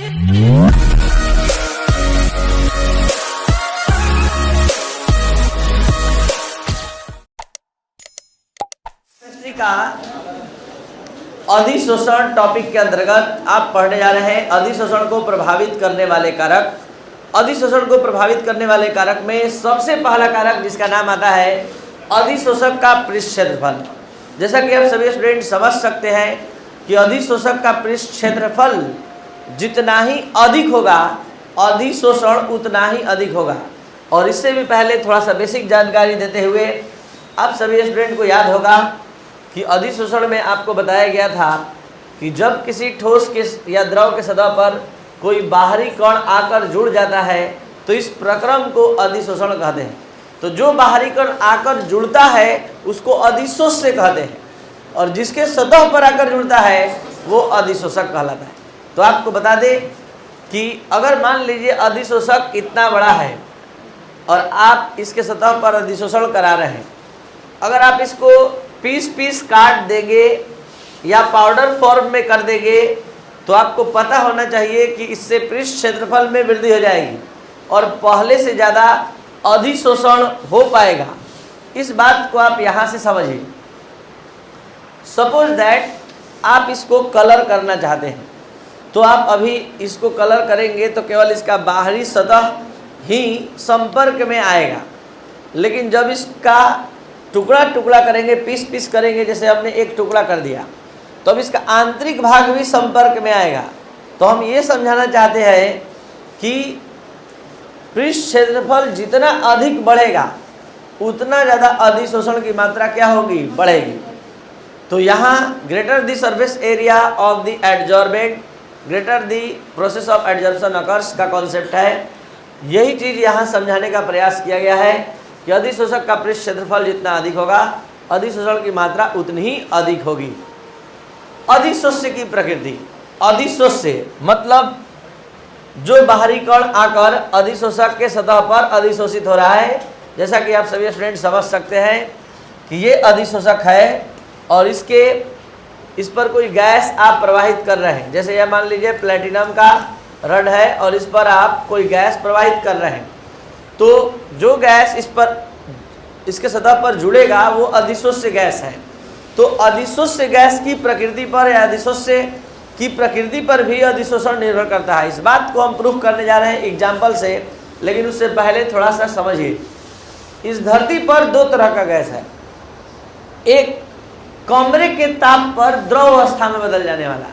का अधिशोषण टॉपिक के अंतर्गत आप पढ़ने जा रहे हैं अधिशोषण को प्रभावित करने वाले कारक। अधिशोषण को प्रभावित करने वाले कारक में सबसे पहला कारक जिसका नाम आता है अधिशोषक का पृष्ठ क्षेत्रफल। जैसा कि आप सभी स्टूडेंट समझ सकते हैं कि अधिशोषक का पृष्ठ क्षेत्रफल जितना ही अधिक होगा अधिशोषण उतना ही अधिक होगा। और इससे भी पहले थोड़ा सा बेसिक जानकारी देते हुए आप सभी स्टूडेंट को याद होगा कि अधिशोषण में आपको बताया गया था कि जब किसी ठोस के या द्रव के सतह पर कोई बाहरी कण आकर जुड़ जाता है तो इस प्रक्रम को अधिशोषण कहते हैं। तो जो बाहरी कण आकर जुड़ता है उसको अधिशोष्य कहते हैं और जिसके सतह पर आकर जुड़ता है वो अधिशोषक कहलाता है। तो आपको बता दें कि अगर मान लीजिए अधिशोषक इतना बड़ा है और आप इसके सतह पर अधिशोषण करा रहे हैं, अगर आप इसको पीस पीस काट देंगे या पाउडर फॉर्म में कर देंगे तो आपको पता होना चाहिए कि इससे पृष्ठ क्षेत्रफल में वृद्धि हो जाएगी और पहले से ज़्यादा अधिशोषण हो पाएगा। इस बात को आप यहाँ से समझिए। सपोज दैट आप इसको कलर करना चाहते हैं तो आप अभी इसको कलर करेंगे तो केवल इसका बाहरी सतह ही संपर्क में आएगा, लेकिन जब इसका टुकड़ा टुकड़ा करेंगे पीस पीस करेंगे जैसे हमने एक टुकड़ा कर दिया तो अब इसका आंतरिक भाग भी संपर्क में आएगा। तो हम ये समझाना चाहते हैं कि पृष्ठ क्षेत्रफल जितना अधिक बढ़ेगा उतना ज़्यादा अधिशोषण की मात्रा क्या होगी, बढ़ेगी। तो यहाँ greater the surface area of the adsorbent greater the process of adsorption occurs का कॉन्सेप्ट है। यही चीज़ यहाँ समझाने का प्रयास किया गया है कि अधिशोषक का पृष्ठ क्षेत्रफल जितना अधिक होगा अधिशोषण की मात्रा उतनी ही अधिक होगी। अधिशोष्य की प्रकृति, अधिशोष्य मतलब जो बाहरी कण आकर अधिशोषक के सतह पर अधिशोषित हो रहा है। जैसा कि आप सभी स्टूडेंट समझ सकते हैं कि ये अधिशोषक है और इस पर कोई गैस आप प्रवाहित कर रहे हैं। जैसे यह मान लीजिए प्लेटिनम का रड है और इस पर आप कोई गैस प्रवाहित कर रहे हैं, तो जो गैस इसके सतह पर जुड़ेगा वो अधिशोष्य गैस है। तो अधिशोष्य गैस की प्रकृति पर या अधिशोष्य की प्रकृति पर भी अधिशोषण निर्भर करता है। इस बात को हम प्रूफ करने जा रहे हैं एग्जाम्पल से, लेकिन उससे पहले थोड़ा सा समझिए। इस धरती पर दो तरह का गैस है, एक कमरे के ताप पर द्रव अवस्था में बदल जाने वाला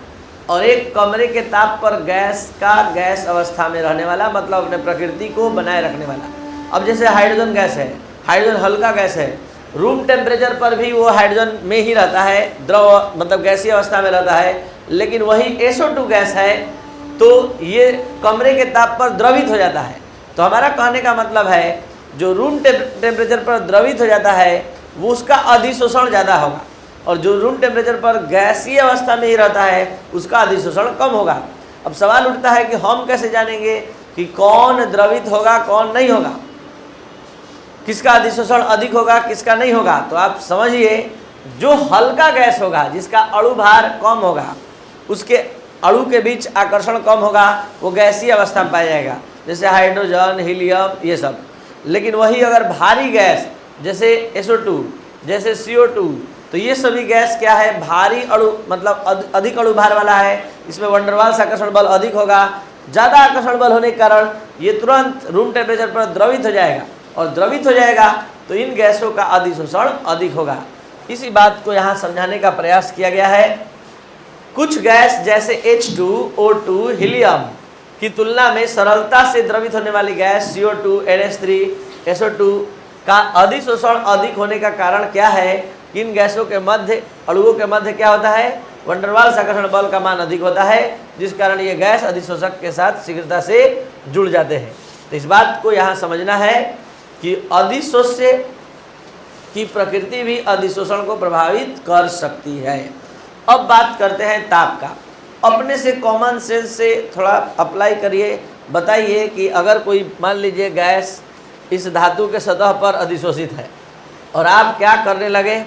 और एक कमरे के ताप पर गैस अवस्था में रहने वाला, मतलब अपने प्रकृति को बनाए रखने वाला। अब जैसे हाइड्रोजन गैस है, हाइड्रोजन हल्का गैस है, रूम टेम्परेचर पर भी वो हाइड्रोजन में ही रहता है, द्रव मतलब गैसीय अवस्था में रहता है, लेकिन वही SO2 गैस है तो ये कमरे के ताप पर द्रवित हो जाता है। तो हमारा कहने का मतलब है जो रूम टेम्परेचर पर द्रवित हो जाता है वो उसका अधिशोषण ज़्यादा होगा और जो रूम टेम्परेचर पर गैसीय अवस्था में ही रहता है उसका अधिशोषण कम होगा। अब सवाल उठता है कि हम कैसे जानेंगे कि कौन द्रवित होगा कौन नहीं होगा, किसका अधिशोषण अधिक होगा किसका नहीं होगा। तो आप समझिए जो हल्का गैस होगा जिसका अणु भार कम होगा उसके अणु के बीच आकर्षण कम होगा, वो गैसीय अवस्था में पाया जाएगा, जैसे हाइड्रोजन हीलियम ये सब। लेकिन वही अगर भारी गैस जैसे SO2 जैसे CO2 तो ये सभी गैस क्या है, भारी अणु मतलब अधिक अणु भार वाला है, इसमें वंडर वाल्स आकर्षण बल अधिक होगा। ज़्यादा आकर्षण बल होने के कारण ये तुरंत रूम टेम्परेचर पर द्रवित हो जाएगा और द्रवित हो जाएगा तो इन गैसों का अधिशोषण अधिक होगा। इसी बात को यहाँ समझाने का प्रयास किया गया है। कुछ गैस जैसे H2O2 हीलियम की तुलना में सरलता से द्रवित होने वाली गैस CO2 NH3 SO2 का अधिशोषण अधिक होने का कारण क्या है कि इन गैसों के मध्य अणुओं के मध्य क्या होता है, वंडर वाल्स आकर्षण बल का मान अधिक होता है, जिस कारण ये गैस अधिशोषक के साथ शीघ्रता से जुड़ जाते हैं। तो इस बात को यहाँ समझना है कि अधिशोष्य की प्रकृति भी अधिशोषण को प्रभावित कर सकती है। अब बात करते हैं ताप का। अपने से कॉमन सेंस से थोड़ा अप्लाई करिए, बताइए कि अगर कोई मान लीजिए गैस इस धातु के सतह पर अधिशोषित है और आप क्या करने लगे,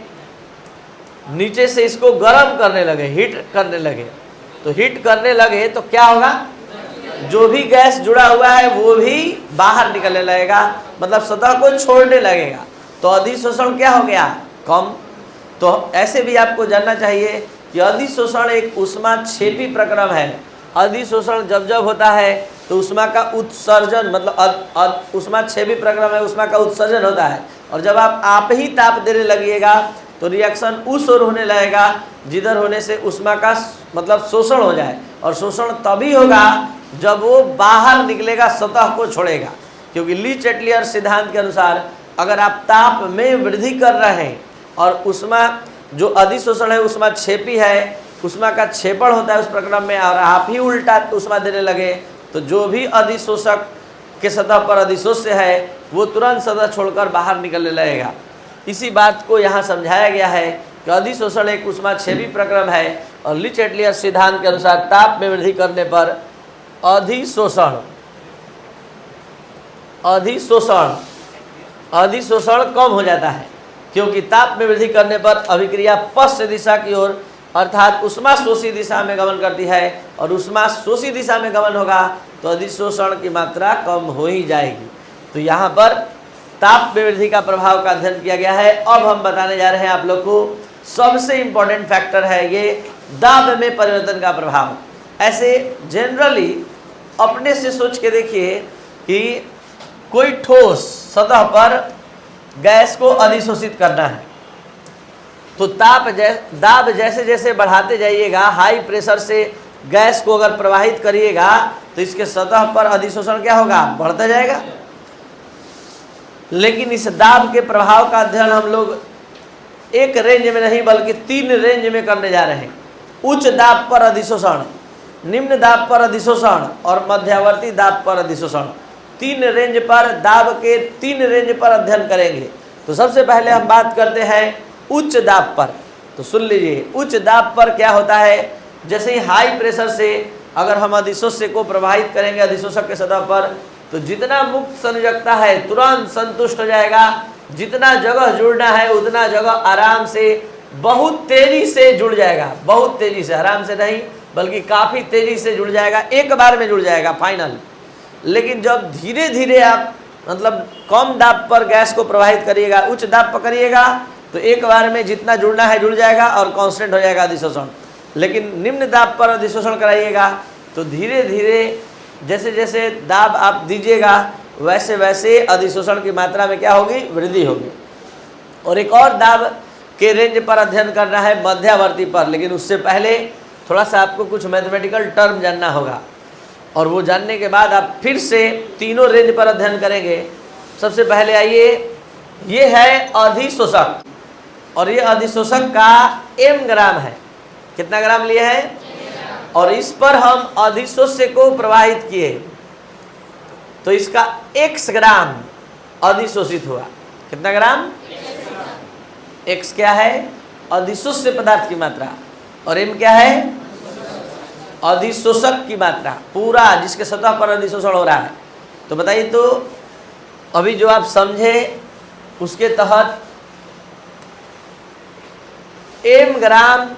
नीचे से इसको गर्म करने लगे, हीट करने लगे, तो हीट करने लगे तो क्या होगा, जो भी गैस जुड़ा हुआ है वो भी बाहर निकलने लगेगा, मतलब सतह को छोड़ने लगेगा। तो अधिशोषण क्या हो गया? कम। तो ऐसे भी आपको जानना चाहिए कि अधिशोषण एक ऊष्माक्षेपी प्रक्रम है। अधिशोषण जब जब होता है तो ऊष्मा का उत्सर्जन, मतलब ऊष्माक्षेपी प्रक्रम है, ऊष्मा का उत्सर्जन होता है। और जब आप ही ताप देने लगिएगा तो रिएक्शन उस ओर होने लगेगा जिधर होने से ऊष्मा का मतलब शोषण हो जाए। और शोषण तभी होगा जब वो बाहर निकलेगा, सतह को छोड़ेगा। क्योंकि ली चैटलियर सिद्धांत के अनुसार अगर आप ताप में वृद्धि कर रहे हैं और ऊष्मा जो अधिशोषण है ऊष्माक्षेपी है, ऊष्मा का क्षेपण होता है उस प्रक्रम में, और आप ही उल्टा ऊष्मा देने लगे तो जो भी अधिशोषक के सतह पर अधिशोष्य है वो तुरंत सतह छोड़कर बाहर निकलने लगेगा। इसी बात को यहाँ समझाया गया है कि अधिशोषण एक ऊष्माक्षेपी प्रक्रम है और ली चैटलियर सिद्धांत के अनुसार ताप में वृद्धि करने पर अधिशोषण कम हो जाता है। क्योंकि ताप में वृद्धि करने पर अभिक्रिया पश्च दिशा की ओर अर्थात ऊष्मा शोषी दिशा में गमन करती है, और ऊष्मा शोषी दिशा में गमन होगा तो अधिशोषण की मात्रा कम हो ही जाएगी। तो यहाँ पर ताप में वृद्धि का प्रभाव का अध्ययन किया गया है। अब हम बताने जा रहे हैं आप लोग को सबसे इम्पोर्टेंट फैक्टर है ये दाब में परिवर्तन का प्रभाव। ऐसे जनरली अपने से सोच के देखिए कि कोई ठोस सतह पर गैस को अधिशोषित करना है तो दाब जैसे जैसे बढ़ाते जाइएगा, हाई प्रेशर से गैस को अगर प्रवाहित करिएगा तो इसके सतह पर अधिशोषण क्या होगा? बढ़ता जाएगा। लेकिन इस दाब के प्रभाव का अध्ययन हम लोग एक रेंज में नहीं बल्कि 3 रेंज में करने जा रहे हैं। उच्च दाब पर अधिशोषण, निम्न दाब पर अधिशोषण और मध्यावर्ती दाब पर अधिशोषण। 3 रेंज पर, दाब के 3 रेंज पर अध्ययन करेंगे। तो सबसे पहले हम बात करते हैं उच्च दाब पर। तो सुन लीजिए, उच्च दाब पर क्या होता है? जैसे ही हाई प्रेशर से अगर हम अधिशोष्य को प्रवाहित करेंगे अधिशोषक के सतह पर तो जितना मुक्त संयोजकता है तुरंत संतुष्ट हो जाएगा। जितना जगह जुड़ना है उतना जगह आराम से बहुत तेजी से जुड़ जाएगा, बहुत तेजी से, आराम से नहीं बल्कि काफ़ी तेजी से जुड़ जाएगा, एक बार में जुड़ जाएगा फाइनल। लेकिन जब धीरे धीरे आप मतलब कम दाब पर गैस को प्रवाहित करिएगा, उच्च दाब पर करिएगा तो एक बार में जितना जुड़ना है जुड़ जाएगा और कांस्टेंट हो जाएगा अधिशोषण। लेकिन निम्न दाब पर अधिशोषण कराइएगा तो धीरे धीरे जैसे जैसे दाब आप दीजिएगा वैसे वैसे अधिशोषण की मात्रा में क्या होगी? वृद्धि होगी। और एक और दाब के रेंज पर अध्ययन करना है मध्यावर्ती पर। लेकिन उससे पहले थोड़ा सा आपको कुछ मैथमेटिकल टर्म जानना होगा, और वो जानने के बाद आप फिर से तीनों रेंज पर अध्ययन करेंगे। सबसे पहले आइए, ये है अधिशोषक, और ये अधिशोषक का m ग्राम है। कितना ग्राम लिए है? और इस पर हम अधिशोष्य को प्रवाहित किए तो इसका x ग्राम अधिशोषित हुआ। कितना ग्राम? x क्या है? अधिशोष्य पदार्थ की मात्रा, और m क्या है? अधिशोषक की मात्रा, पूरा जिसके सतह पर अधिशोषण हो रहा है। तो बताइए, तो अभी जो आप समझे उसके तहत m ग्राम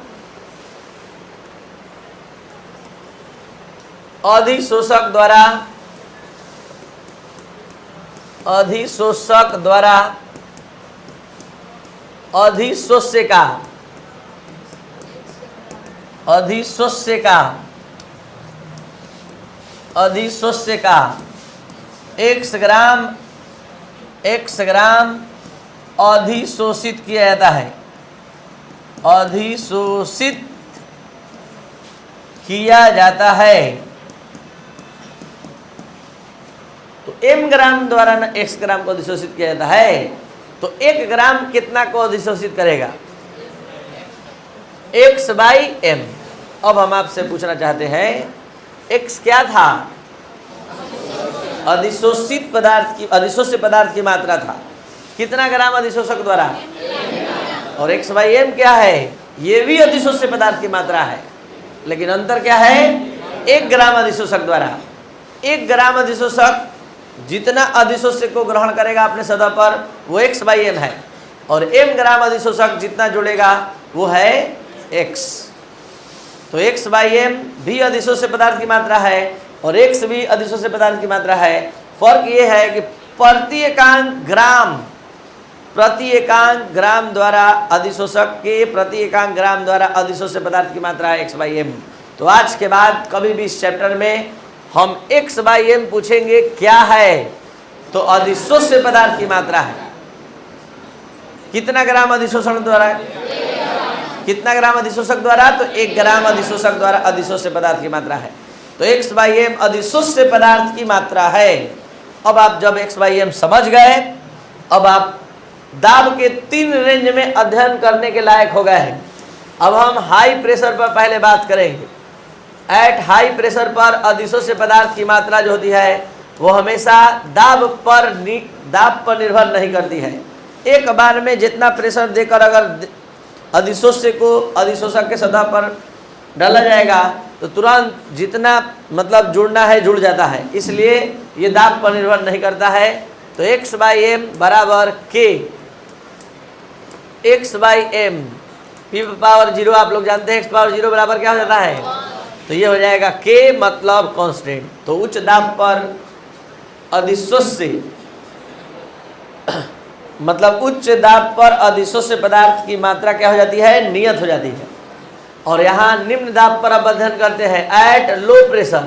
अधिशोषक द्वारा अधिशोष्य का x ग्राम अधिशोषित किया जाता है, अधिशोषित किया जाता है। तो m ग्राम द्वारा ना x ग्राम को अधिशोषित किया जाता है। तो 1 ग्राम कितना को अधिशोषित करेगा? x by m। अब हम आपसे पूछना चाहते हैं, x क्या था? अधिशोषित पदार्थ की, अधिशोष्य पदार्थ की मात्रा था। कितना ग्राम अधिशोषक द्वारा? और x बाई m क्या है? ये भी अधिशोष्य पदार्थ की मात्रा है, लेकिन अंतर क्या है? 1 ग्राम अधिशोषक द्वारा। 1 ग्राम अधिशोषक जितना अधिशोष्य को ग्रहण करेगा अपने सतह पर वो x बाई m है, और m ग्राम अधिशोषक जितना जुड़ेगा वो है x। तो x बाई m भी अधिशोष्य पदार्थ की मात्रा है, और x भी अधिशोष्य पदार्थ की मात्रा है। फर्क ये है कि प्रति एकांक ग्राम द्वारा अधिशोषक के प्रति एकांक ग्राम द्वारा अधिशोष्य पदार्थ की मात्रा है x/m। तो आज के बाद कभी भी इस चैप्टर में हम x/m पूछेंगे क्या है, तो अधिशोष्य पदार्थ की मात्रा है। कितना ग्राम अधिशोषण द्वारा है, कितना ग्राम अधिशोषक द्वारा, तो 1 ग्राम अधिशोषक द्वारा अधिशोष्य पदार्थ की मात्रा है। तो x/m अधिशोष्य पदार्थ की मात्रा है। अब आप जब x/m समझ गए, अब आप दाब के 3 रेंज में अध्ययन करने के लायक हो गए हैं। अब हम हाई प्रेशर पर पहले बात करेंगे। एट हाई प्रेशर पर अधिशोष्य पदार्थ की मात्रा जो होती है वो हमेशा दाब पर निर्भर नहीं करती है। एक बार में जितना प्रेशर देकर अगर अधिशोष्य को अधिशोषक के सतह पर डाला जाएगा तो तुरंत जितना मतलब जुड़ना है जुड़ जाता है, इसलिए ये दाब पर निर्भर नहीं करता है। तो x/m बराबर k, x/m p⁻0 आप लोग जानते हैं x⁻0 बराबर क्या हो जाता है, तो ये हो जाएगा k मतलब कांस्टेंट। तो उच्च दाब पर अधिशोष्य मतलब उच्च दाब पर अधिशोष्य पदार्थ की मात्रा क्या हो जाती है, नियत हो जाती है। और यहाँ निम्न दाब पर अब अध्ययन करते हैं। एट लो प्रेशर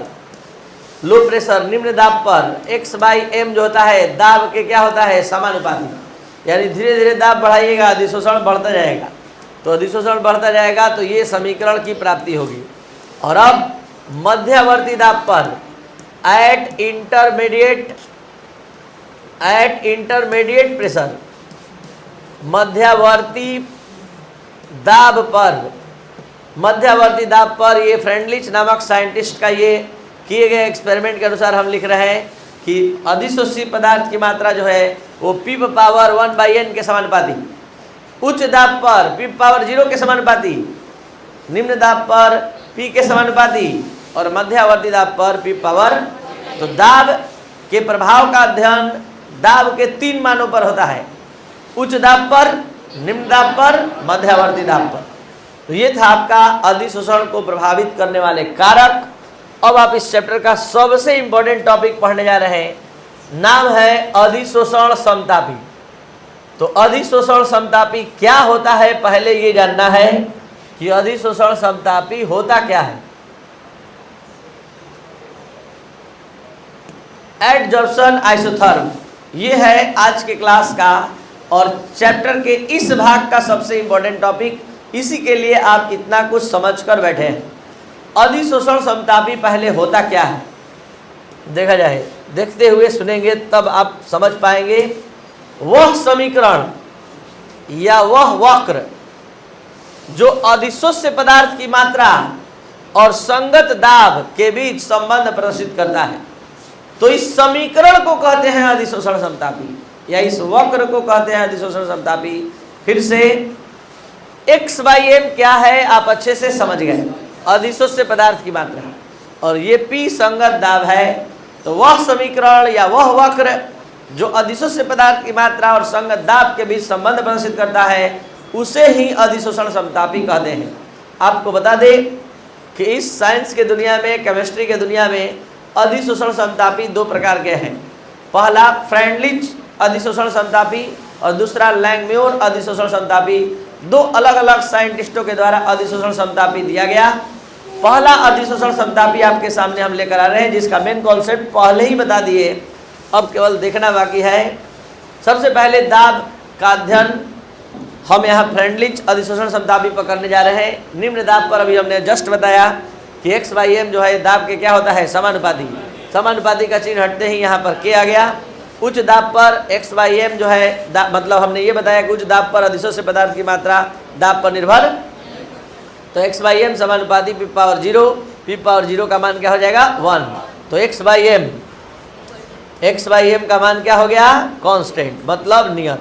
निम्न दाब पर x/m जो होता है दाब के क्या होता है, समानुपाती। यानी धीरे धीरे दाब बढ़ाइएगा, अधिशोषण बढ़ता जाएगा। तो अधिशोषण बढ़ता जाएगा तो ये समीकरण की प्राप्ति होगी। और अब मध्यवर्ती दाब पर एट इंटरमीडिएट प्रेशर, मध्यवर्ती दाब पर ये फ्रेंडलिच नामक साइंटिस्ट का ये किए गए एक्सपेरिमेंट के अनुसार हम लिख रहे हैं कि अधिशोषी पदार्थ की मात्रा जो है वो p⁻1/n के समानुपाती, उच्च दाब पर p⁻0 के समानुपाती, निम्न दाब पर p के समानुपाती और मध्यवर्ती दाब पर p⁻। तो दाब के प्रभाव का अध्ययन दाब के 3 मानों पर होता है, उच्च दाब पर, निम्न दाब पर, मध्यवर्ती दाब पर। तो ये था आपका अधिशोषण को प्रभावित करने वाले कारक। अब आप इस चैप्टर का सबसे इंपॉर्टेंट टॉपिक पढ़ने जा रहे हैं, नाम है अधिशोषण समतापी। तो अधिशोषण समतापी क्या होता है, पहले ये जानना है कि अधिशोषण समतापी होता क्या है। एडजॉर्प्शन आइसोथर्म, ये है आज के क्लास का और चैप्टर के इस भाग का सबसे इंपॉर्टेंट टॉपिक। इसी के लिए आप इतना कुछ समझ कर बैठे हैं। अधिशोषण समतापी पहले होता क्या है देखा जाए, देखते हुए सुनेंगे तब आप समझ पाएंगे। वह समीकरण या वह वक्र जो अधिशोष्य पदार्थ की मात्रा और संगत दाब के बीच संबंध प्रदर्शित करता है, तो इस समीकरण को कहते हैं अधिशोषण समतापी, या इस वक्र को कहते हैं अधिशोषण समतापी। फिर से x/m क्या है आप अच्छे से समझ गए, अधिशोष्य पदार्थ की मात्रा, और ये p संगत दाब है। तो वह समीकरण या वह वक्र जो अधिशोष्य पदार्थ की मात्रा और संगत दाब के बीच संबंध प्रदर्शित करता है उसे ही अधिशोषण समतापी कहते हैं। आपको बता दें कि इस साइंस के दुनिया में, केमिस्ट्री के दुनिया में अधिशोषण समतापी 2 प्रकार के हैं। पहला फ्रेंडलिच अधिशोषण समतापी और दूसरा लैंगम्योर अधिशोषण समतापी। 2 अलग अलग साइंटिस्टों के द्वारा अधिशोषण समतापी दिया गया। पहला अधिशोषण समतापी आपके सामने हम लेकर आ रहे हैं, जिसका मेन कॉन्सेप्ट पहले ही बता दिए, अब केवल देखना बाकी है। सबसे पहले दाब का अध्ययन हम यहाँ फ्रेंडलिच अधिशोषण समतापी पर करने जा रहे हैं। निम्न दाब पर अभी हमने जस्ट बताया कि x/m जो है दाब के क्या होता है, समानुपाती। समानुपाती का चिन्ह हटते ही यहाँ पर k आ गया। उच्च दाब पर x/m जो है मतलब हमने ये बताया कि उच्च दाब पर अधिशोष्य पदार्थ की मात्रा दाब पर निर्भर, तो x/m समानुपाती p⁻0 का मान क्या हो जाएगा, 1। तो x/m का मान क्या हो गया, कांस्टेंट मतलब नियत।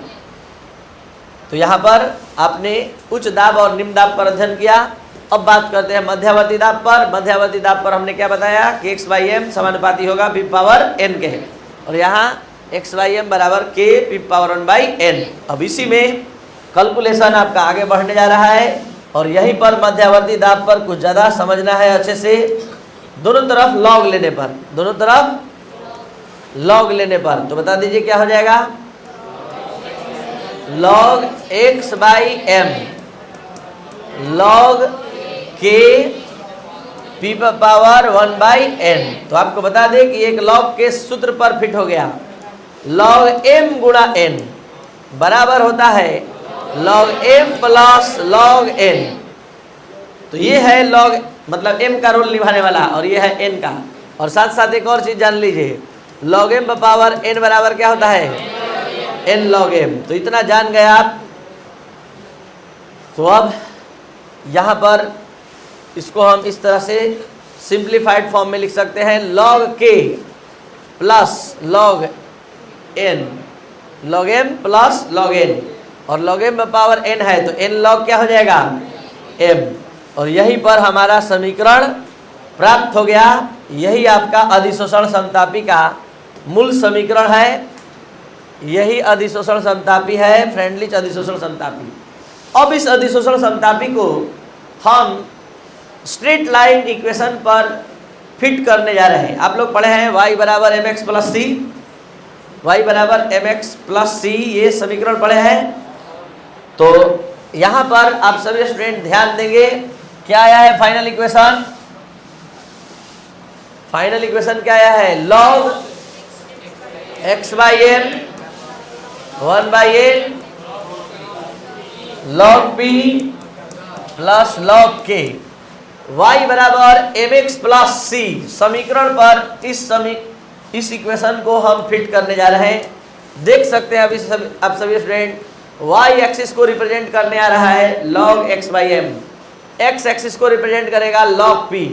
तो यहाँ पर आपने उच्च दाब और निम्न दाब पर अध्ययन किया। अब बात करते हैं मध्यवर्ती दाब पर। मध्यवर्ती दाब पर हमने क्या बताया कि x/m समानुपाती होगा p⁻n के, और यहाँ x/m बराबर k p⁻1/n। अब इसी में कैलकुलेशन आपका आगे बढ़ने जा रहा है, और यहीं पर मध्यवर्ती दाब पर कुछ ज़्यादा समझना है अच्छे से। दोनों तरफ लॉग लेने पर, दोनों तरफ लॉग लेने पर, तो बता दीजिए क्या हो जाएगा, log x by m log k p power 1 by n। तो आपको बता दें कि एक log के सूत्र पर फिट हो गया, log m गुणा n बराबर होता है log m plus log n। तो ये है log मतलब m का रोल निभाने वाला और ये है n का। और साथ साथ एक और चीज जान लीजिए, log m पावर n बराबर क्या होता है, n log m। तो इतना जान गए आप। तो अब यहाँ पर इसको हम इस तरह से सिंप्लीफाइड फॉर्म में लिख सकते हैं, log k plus log n, log m plus log n, और log m पावर n है तो n log क्या हो जाएगा, m। और यहीं पर हमारा समीकरण प्राप्त हो गया। यही आपका अधिशोषण समतापी का मूल समीकरण है, यही अधिशोषण समतापी है, फ्रेंडलिच अधिशोषण समतापी। अब इस अधिशोषण समतापी को हम स्ट्रेट लाइन इक्वेशन पर फिट करने जा रहे हैं। आप लोग पढ़े हैं y बराबर एम एक्स प्लस सी, वाई बराबर एम एक्स प्लस सी, ये समीकरण पढ़े हैं। तो यहाँ पर आप सभी स्टूडेंट ध्यान देंगे, क्या आया है फाइनल इक्वेशन, फाइनल इक्वेशन क्या आया है, log x by m 1 by n log p plus log k, y बराबर एम एक्स प्लस सी। समीकरण पर इस इक्वेशन को हम फिट करने जा रहे हैं। देख सकते हैं अभी आप सभी स्टूडेंट, y एक्सिस को रिप्रेजेंट करने आ रहा है log x by m, x axis को रिप्रेजेंट करेगा log p,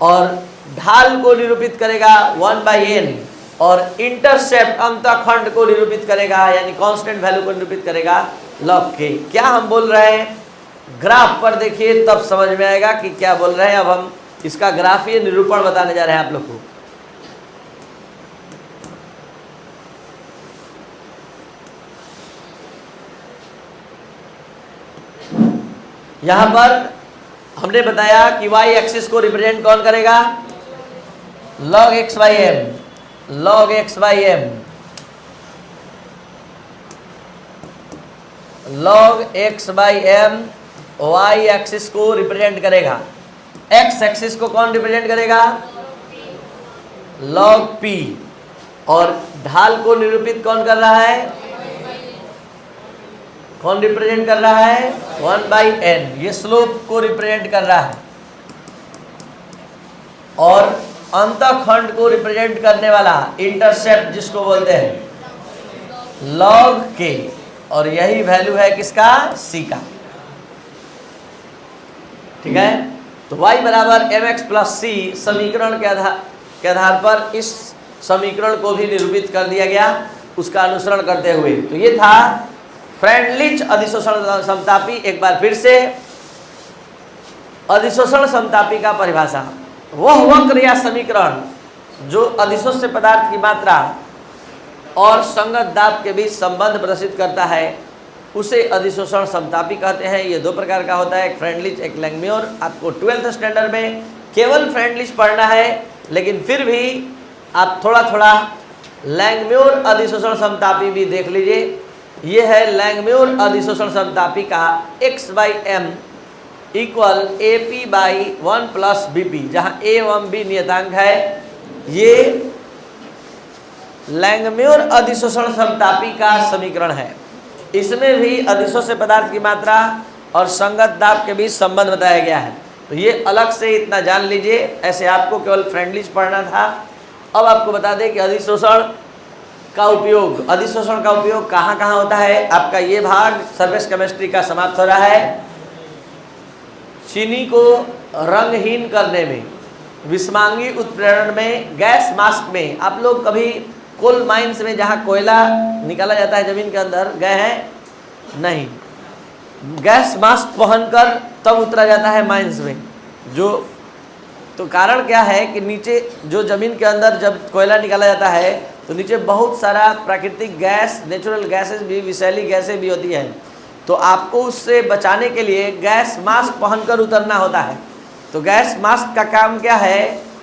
और ढाल को निरूपित करेगा 1 बाई एन, और इंटरसेप्ट अंतःखंड को निरूपित करेगा यानी कांस्टेंट वैल्यू को निरूपित करेगा log k। क्या हम बोल रहे हैं, ग्राफ पर देखिए तब समझ में आएगा कि क्या बोल रहे हैं। अब हम इसका ग्राफीय निरूपण बताने जा रहे हैं आप लोग को। यहां पर हमने बताया कि y एक्सिस को रिप्रेजेंट कौन करेगा, log x by m, log x by m, log x by m y axis को रिप्रेजेंट करेगा, x एक्सिस को कौन रिप्रेजेंट करेगा, log p, और ढाल को निरूपित कौन कर रहा है, कौन रिप्रेजेंट कर रहा है, 1 बाई एन, ये स्लोप को रिप्रेजेंट कर रहा है। और अंतःखंड को रिप्रेजेंट करने वाला इंटरसेप्ट जिसको बोलते हैं log k, और यही वैल्यू है किसका, c का। ठीक है, तो y बराबर एम एक्स प्लस सी समीकरण के आधार पर इस समीकरण को भी निरूपित कर दिया गया उसका अनुसरण करते हुए। तो ये था फ्रेंडलिच अधिशोषण समतापी। एक बार फिर से, अधिशोषण समतापी का परिभाषा, वह वक्र या समीकरण जो अधिशोष्य पदार्थ की मात्रा और संगत दाब के बीच संबंध प्रदर्शित करता है उसे अधिशोषण समतापी कहते हैं। ये दो प्रकार का होता है, एक फ्रेंडलिच एक लैंगम्योर। आपको 12th स्टैंडर्ड में केवल फ्रेंडलिच पढ़ना है, लेकिन फिर भी आप थोड़ा थोड़ा लैंगम्योर अधिशोषण समतापी भी देख लीजिए। ये है लैंगम्योर अधिशोषण समतापी का x by m equal a p by 1 plus b p, जहाँ a एवं b नियतांक है। ये लैंगम्योर अधिशोषण समतापी का समीकरण है। इसमें भी अधिशोष्य पदार्थ की मात्रा और संगत दाब के बीच संबंध बताया गया है। तो ये अलग से इतना जान लीजिए, ऐसे आपको केवल फ्रेंडलिच पढ़ना था। अब आपको बता दें कि अधिशोषण का उपयोग कहाँ कहाँ होता है। आपका ये भाग सरफेस केमिस्ट्री का समाप्त हो रहा है। चीनी को रंगहीन करने में, विषमांगी उत्प्रेरण में, गैस मास्क में। आप लोग कभी कोल माइंस में जहाँ कोयला निकाला जाता है जमीन के अंदर गए हैं? नहीं। गैस मास्क पहनकर तब उतरा जाता है माइंस में। तो कारण क्या है कि नीचे जो ज़मीन के अंदर जब कोयला निकाला जाता है तो नीचे बहुत सारा प्राकृतिक गैस, नेचुरल गैसेस भी, विषैली गैसें भी होती हैं। तो आपको उससे बचाने के लिए गैस मास्क पहनकर उतरना होता है। तो गैस मास्क का काम क्या है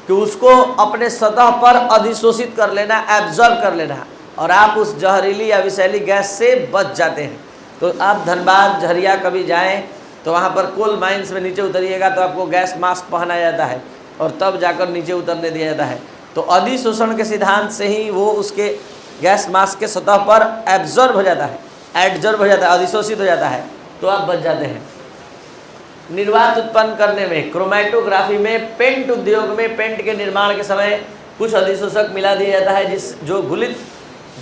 कि उसको अपने सतह पर अधिशोषित कर लेना, एब्जॉर्ब कर लेना, और आप उस जहरीली या विषैली गैस से बच जाते हैं। तो आप धनबाद झरिया कभी जाएं तो वहाँ पर कोल माइंस में नीचे उतरिएगा तो आपको गैस मास्क पहनाया जाता है और तब जाकर नीचे उतरने दिया जाता है। तो अधिशोषण के सिद्धांत से ही वो उसके गैस मास्क के सतह पर एब्जॉर्ब हो जाता है, एडजॉर्ब हो जाता है, अधिशोषित हो जाता है, तो आप बच जाते हैं। निर्वात उत्पन्न करने में, क्रोमैटोग्राफी में, पेंट उद्योग में पेंट के निर्माण के समय कुछ अधिशोषक मिला दिया जाता है जो घुलित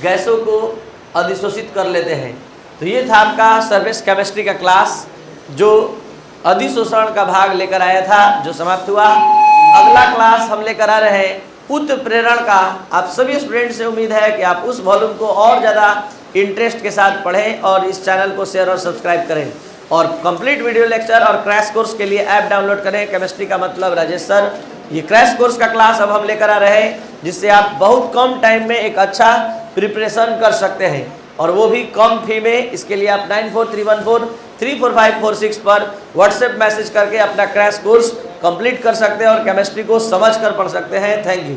गैसों को अधिशोषित कर लेते हैं। तो ये था आपका सर्फेस केमिस्ट्री का क्लास जो अधिशोषण का भाग लेकर आया था, जो समाप्त हुआ। अगला क्लास हम लेकर आ रहे हैं उत्प्रेरण का। आप सभी स्टूडेंट से उम्मीद है कि आप उस वॉल्यूम को और ज़्यादा इंटरेस्ट के साथ पढ़ें और इस चैनल को शेयर और सब्सक्राइब करें, और कंप्लीट वीडियो लेक्चर और क्रैश कोर्स के लिए ऐप डाउनलोड करें, केमिस्ट्री का मतलब राजेश सर। ये क्रैश कोर्स का क्लास अब हम लेकर आ रहे हैं जिससे आप बहुत कम टाइम में एक अच्छा प्रिपरेशन कर सकते हैं, और वो भी कम फी में। इसके लिए आप 9431434546 पर व्हाट्सएप मैसेज करके अपना क्रैश कोर्स कंप्लीट कर सकते हैं और केमिस्ट्री को समझ कर पढ़ सकते हैं। Thank you.